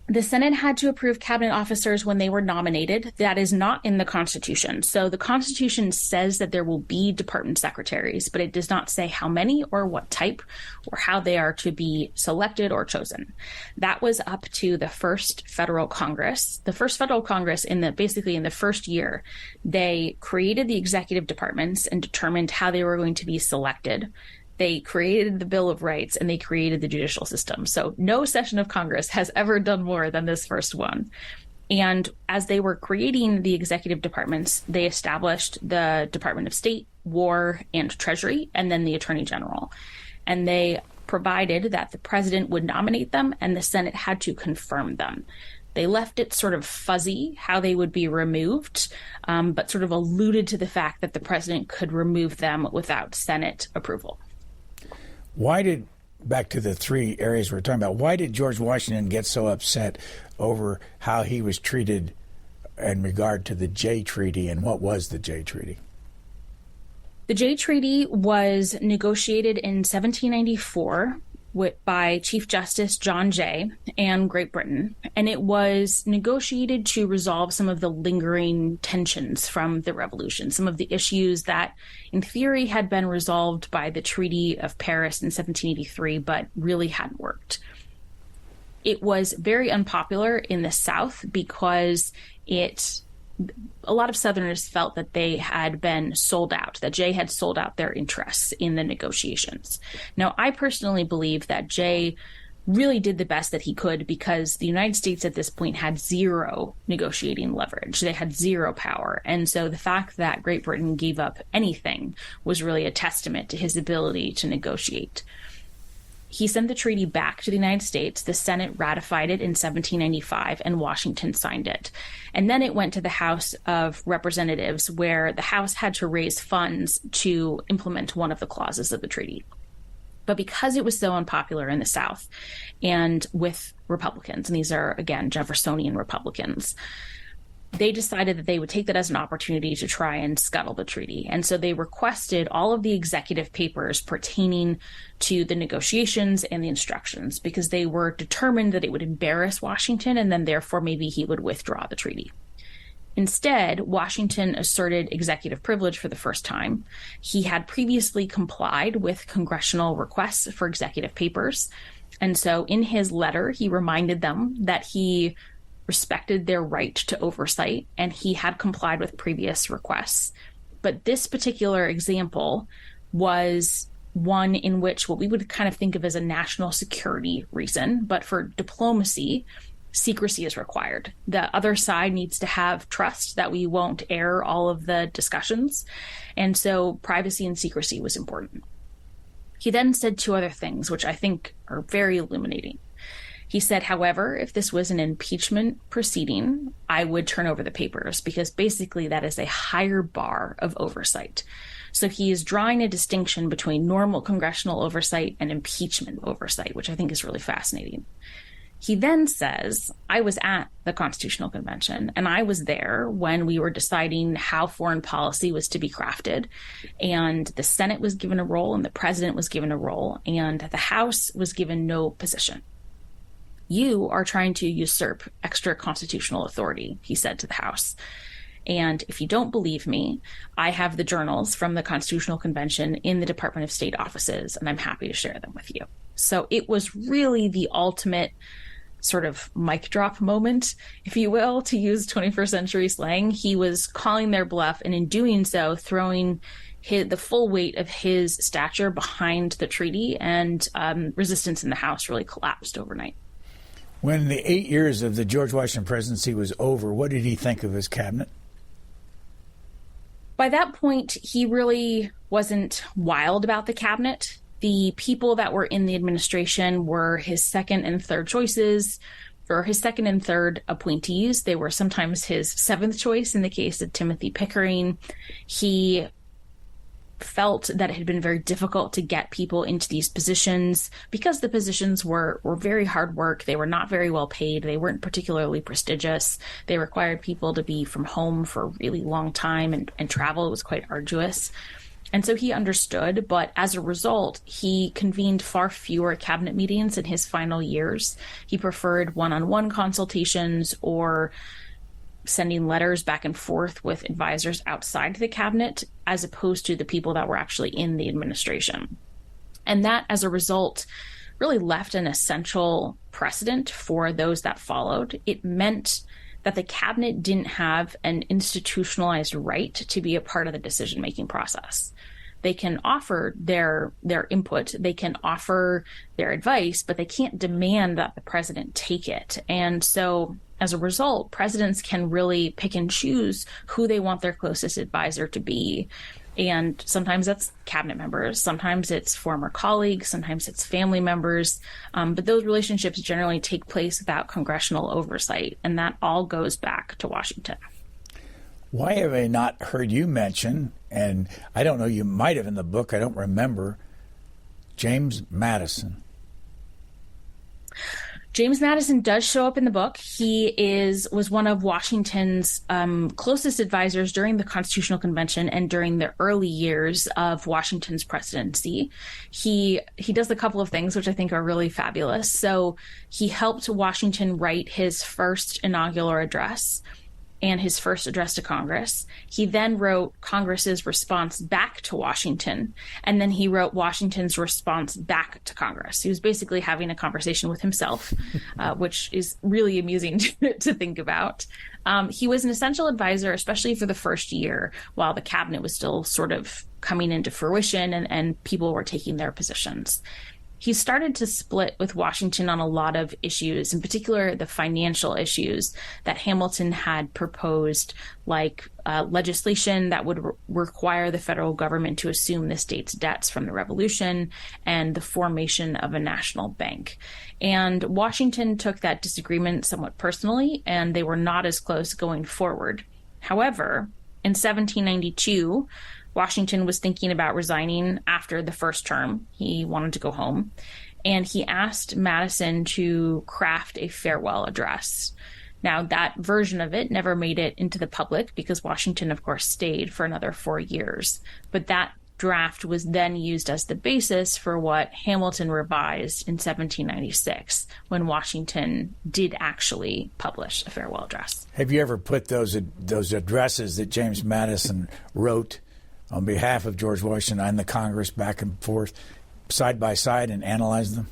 The Senate had to approve cabinet officers when they were nominated. That is not in the Constitution. So the Constitution says that there will be department secretaries, but it does not say how many or what type or how they are to be selected or chosen. That was up to the first federal Congress. The first federal Congress, basically in the first year, they created the executive departments and determined how they were going to be selected. They created the Bill of Rights, and they created the judicial system. So no session of Congress has ever done more than this first one. And as they were creating the executive departments, they established the Department of State, War, and Treasury, and then the Attorney General. And they provided that the president would nominate them, and the Senate had to confirm them. They left it sort of fuzzy how they would be removed, but sort of alluded to the fact that the president could remove them without Senate approval. Back to the 3 areas we're talking about, why did George Washington get so upset over how he was treated in regard to the Jay Treaty, and what was the Jay Treaty? The Jay Treaty was negotiated in 1794 by Chief Justice John Jay and Great Britain, and it was negotiated to resolve some of the lingering tensions from the Revolution, some of the issues that in theory had been resolved by the Treaty of Paris in 1783, but really hadn't worked. It was very unpopular in the South because a lot of Southerners felt that they had been sold out, that Jay had sold out their interests in the negotiations. Now, I personally believe that Jay really did the best that he could because the United States at this point had zero negotiating leverage. They had zero power. And so the fact that Great Britain gave up anything was really a testament to his ability to negotiate. He sent the treaty back to the United States. The Senate ratified it in 1795, and Washington signed it. And then it went to the House of Representatives, where the House had to raise funds to implement one of the clauses of the treaty. But because it was so unpopular in the South and with Republicans, and these are, again, Jeffersonian Republicans, they decided that they would take that as an opportunity to try and scuttle the treaty. And so they requested all of the executive papers pertaining to the negotiations and the instructions because they were determined that it would embarrass Washington and then therefore maybe he would withdraw the treaty. Instead, Washington asserted executive privilege for the first time. He had previously complied with congressional requests for executive papers. And so in his letter, he reminded them that he respected their right to oversight, and he had complied with previous requests. But this particular example was one in which what we would kind of think of as a national security reason, but for diplomacy, secrecy is required. The other side needs to have trust that we won't air all of the discussions, and so privacy and secrecy was important. He then said 2 other things, which I think are very illuminating. He said, however, if this was an impeachment proceeding, I would turn over the papers because basically that is a higher bar of oversight. So he is drawing a distinction between normal congressional oversight and impeachment oversight, which I think is really fascinating. He then says, I was at the Constitutional Convention, and I was there when we were deciding how foreign policy was to be crafted. And the Senate was given a role, and the president was given a role, and the House was given no position. You are trying to usurp extra constitutional authority, he said to the House. And if you don't believe me, I have the journals from the Constitutional Convention in the Department of State offices, and I'm happy to share them with you. So it was really the ultimate sort of mic drop moment, if you will, to use 21st century slang. He was calling their bluff, and in doing so, throwing the full weight of his stature behind the treaty, and resistance in the House really collapsed overnight. When the 8 years of the George Washington presidency was over, what did he think of his cabinet? By that point, he really wasn't wild about the cabinet. The people that were in the administration were his second and third choices, or his second and third appointees. They were sometimes his seventh choice in the case of Timothy Pickering. He felt that it had been very difficult to get people into these positions because the positions were very hard work. They were not very well paid. They weren't particularly prestigious. They required people to be from home for a really long time, and travel was quite arduous. And so he understood, but as a result, he convened far fewer cabinet meetings in his final years. He preferred one-on-one consultations or sending letters back and forth with advisors outside the cabinet, as opposed to the people that were actually in the administration. And that, as a result, really left an essential precedent for those that followed. It meant that the cabinet didn't have an institutionalized right to be a part of the decision-making process. They can offer their input, they can offer their advice, but they can't demand that the president take it. And so as a result, presidents can really pick and choose who they want their closest advisor to be. And sometimes that's cabinet members, sometimes it's former colleagues, sometimes it's family members. But those relationships generally take place without congressional oversight. And that all goes back to Washington. Why have I not heard you mention, and I don't know, you might have in the book, I don't remember, James Madison? James Madison does show up in the book. He was one of Washington's closest advisors during the Constitutional Convention and during the early years of Washington's presidency. He does a couple of things which I think are really fabulous. So he helped Washington write his first inaugural address and his first address to Congress. He then wrote Congress's response back to Washington, and then he wrote Washington's response back to Congress. He was basically having a conversation with himself, which is really amusing to think about. He was an essential advisor, especially for the first year, while the cabinet was still sort of coming into fruition and people were taking their positions. He started to split with Washington on a lot of issues, in particular the financial issues that Hamilton had proposed, like legislation that would require the federal government to assume the state's debts from the Revolution and the formation of a national bank. And Washington took that disagreement somewhat personally, and they were not as close going forward. However, in 1792, Washington was thinking about resigning after the first term. He wanted to go home. And he asked Madison to craft a farewell address. Now, that version of it never made it into the public because Washington, of course, stayed for another 4 years. But that draft was then used as the basis for what Hamilton revised in 1796, when Washington did actually publish a farewell address. Have you ever put those addresses that James Madison wrote on behalf of George Washington and the Congress back and forth, side by side, and analyze them?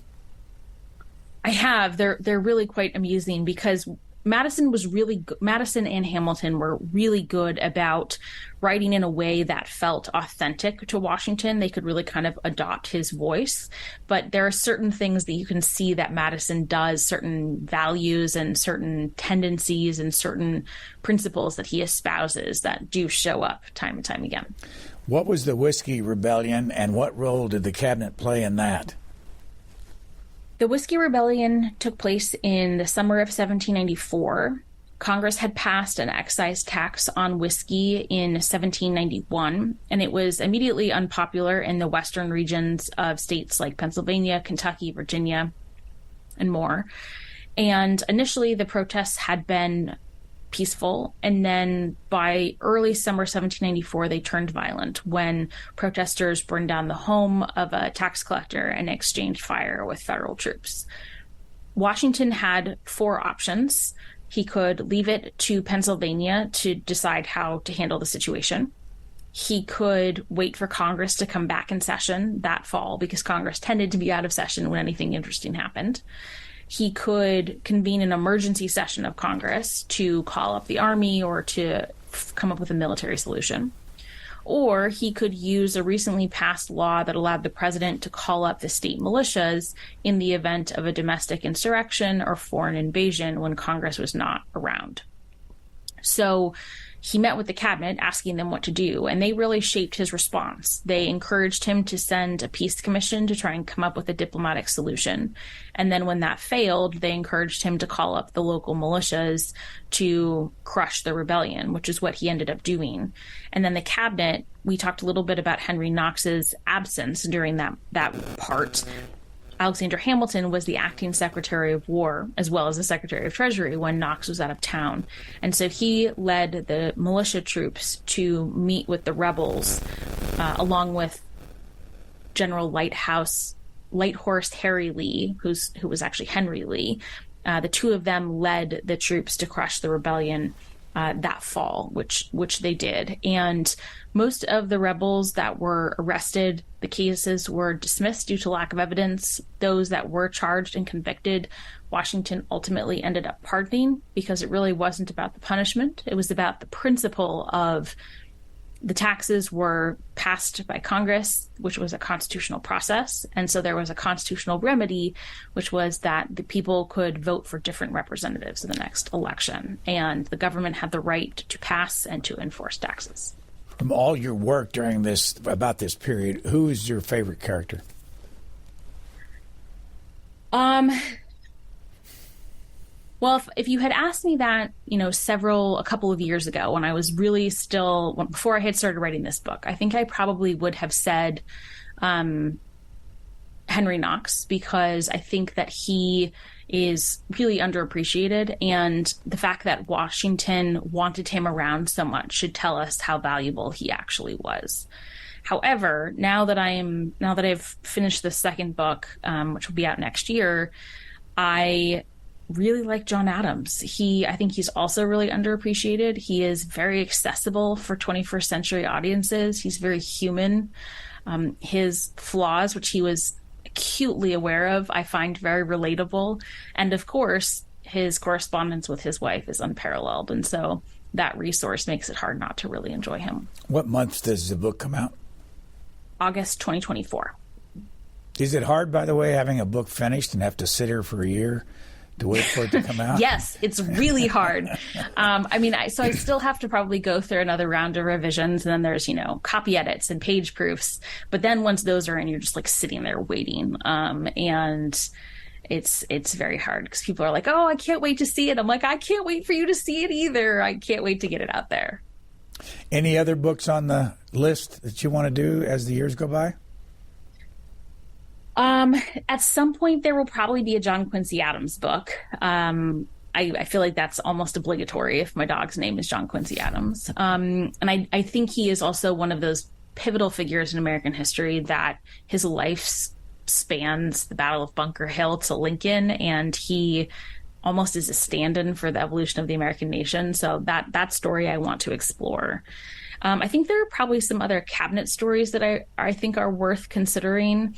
I have. They're really quite amusing because Madison and Hamilton were really good about writing in a way that felt authentic to Washington. They could really kind of adopt his voice. But there are certain things that you can see that Madison does, certain values and certain tendencies and certain principles that he espouses that do show up time and time again. What was the Whiskey Rebellion, and what role did the cabinet play in that? The Whiskey Rebellion took place in the summer of 1794. Congress had passed an excise tax on whiskey in 1791, and it was immediately unpopular in the western regions of states like Pennsylvania, Kentucky, Virginia, and more. And initially, the protests had been peaceful. And then by early summer 1794, they turned violent when protesters burned down the home of a tax collector and exchanged fire with federal troops. Washington had 4 options. He could leave it to Pennsylvania to decide how to handle the situation. He could wait for Congress to come back in session that fall, because Congress tended to be out of session when anything interesting happened. He could convene an emergency session of Congress to call up the army or to come up with a military solution. Or he could use a recently passed law that allowed the president to call up the state militias in the event of a domestic insurrection or foreign invasion when Congress was not around. So he met with the cabinet asking them what to do, and they really shaped his response. They encouraged him to send a peace commission to try and come up with a diplomatic solution. And then when that failed, they encouraged him to call up the local militias to crush the rebellion, which is what he ended up doing. And then the cabinet, we talked a little bit about Henry Knox's absence during that part. Alexander Hamilton was the acting Secretary of War as well as the Secretary of Treasury when Knox was out of town. And so he led the militia troops to meet with the rebels, along with General Lighthorse Harry Lee, who was actually Henry Lee. The two of them led the troops to crush the rebellion that fall, which they did. And most of the rebels that were arrested, the cases were dismissed due to lack of evidence. Those that were charged and convicted, Washington ultimately ended up pardoning, because it really wasn't about the punishment. It was about the principle of the taxes were passed by Congress, which was a constitutional process. And so there was a constitutional remedy, which was that the people could vote for different representatives in the next election. And the government had the right to pass and to enforce taxes. From all your work during about this period, who is your favorite character? Well, if you had asked me that, a couple of years ago, when I was really before I had started writing this book, I think I probably would have said Henry Knox, because I think that he is really underappreciated, and the fact that Washington wanted him around so much should tell us how valuable he actually was. However, now that I've finished the second book, which will be out next year, I really like John Adams. I think he's also really underappreciated. He is very accessible for 21st century audiences. He's very human. His flaws, which he was acutely aware of, I find very relatable. And of course, his correspondence with his wife is unparalleled. And so that resource makes it hard not to really enjoy him. What month does the book come out? August 2024. Is it hard, by the way, having a book finished and have to sit here for a year to wait for it to come out? Yes, it's really hard. I still have to probably go through another round of revisions, and then there's, copy edits and page proofs. But then once those are in, you're just like sitting there waiting. And it's very hard, because people are like, oh, I can't wait to see it. I'm like, I can't wait for you to see it either. I can't wait to get it out there. Any other books on the list that you want to do as the years go by? At some point there will probably be a John Quincy Adams book. I feel like that's almost obligatory if my dog's name is John Quincy Adams. And I think he is also one of those pivotal figures in American history that his life spans the Battle of Bunker Hill to Lincoln, and he almost is a stand-in for the evolution of the American nation. So that story I want to explore. I think there are probably some other cabinet stories that I think are worth considering.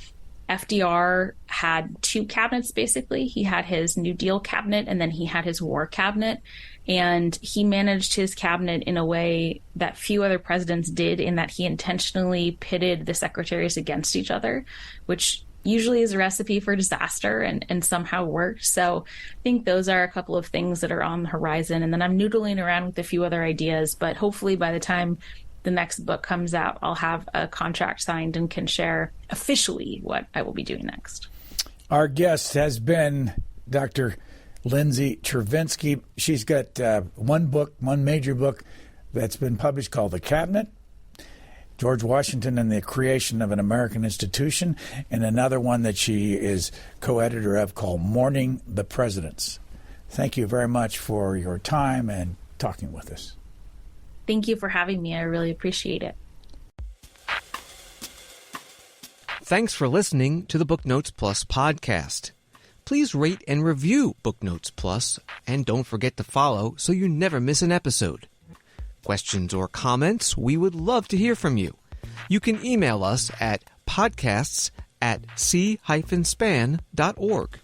FDR had 2 cabinets, basically. He had his New Deal cabinet, and then he had his war cabinet. And he managed his cabinet in a way that few other presidents did, in that he intentionally pitted the secretaries against each other, which usually is a recipe for disaster, and somehow worked. So I think those are a couple of things that are on the horizon. And then I'm noodling around with a few other ideas, but hopefully by the time the next book comes out, I'll have a contract signed and can share officially what I will be doing next. Our guest has been Dr. Lindsay Chervinsky. She's got one major book that's been published called The Cabinet, George Washington and the Creation of an American Institution, and another one that she is co-editor of called Mourning the Presidents. thank you very much for your time and talking with us. Thank you for having me. I really appreciate it. Thanks for listening to the Booknotes Plus podcast. Please rate and review Booknotes Plus, and don't forget to follow so you never miss an episode. Questions or comments, we would love to hear from you. You can email us at podcasts@c-span.org.